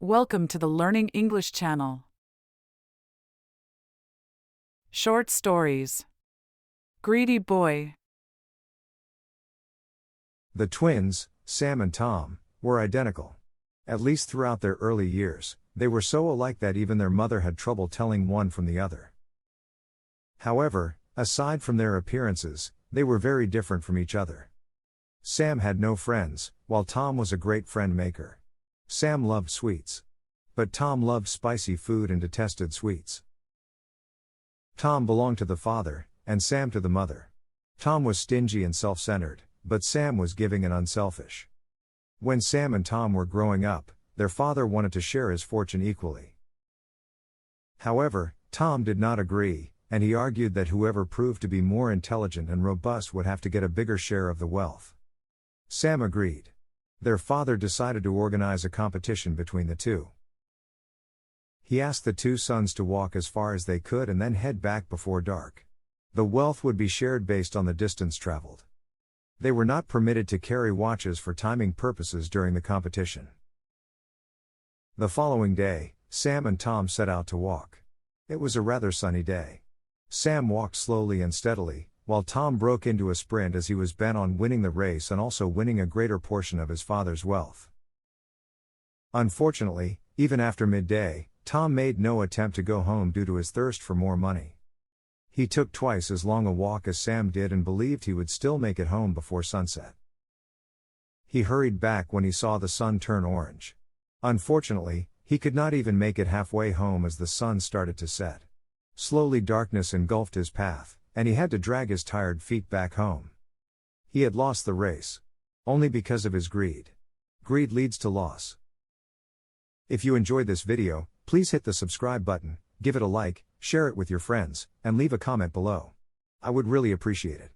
Welcome to the Learning English channel. Short stories. Greedy boy. The twins, Sam and Tom, were identical. At least throughout their early years, they were so alike that even their mother had trouble telling one from the other. However, aside from their appearances, they were very different from each other. Sam had no friends, while Tom was a great friend maker. Sam loved sweets. But Tom loved spicy food and detested sweets. Tom belonged to the father, and Sam to the mother. Tom was stingy and self-centered, but Sam was giving and unselfish. When Sam and Tom were growing up, their father wanted to share his fortune equally. However, Tom did not agree, and he argued that whoever proved to be more intelligent and robust would have to get a bigger share of the wealth. Sam agreed. Their father decided to organize a competition between the two. He asked the two sons to walk as far as they could and then head back before dark. The wealth would be shared based on the distance traveled. They were not permitted to carry watches for timing purposes during the competition. The following day, Sam and Tom set out to walk. It was a rather sunny day. Sam walked slowly and steadily, while Tom broke into a sprint as he was bent on winning the race and also winning a greater portion of his father's wealth. Unfortunately, even after midday, Tom made no attempt to go home due to his thirst for more money. He took twice as long a walk as Sam did and believed he would still make it home before sunset. He hurried back when he saw the sun turn orange. Unfortunately, he could not even make it halfway home as the sun started to set. Slowly darkness engulfed his path, and he had to drag his tired feet back home. He had lost the race. Only because of his greed. Greed leads to loss. If you enjoyed this video, please hit the subscribe button, give it a like, share it with your friends, and leave a comment below. I would really appreciate it.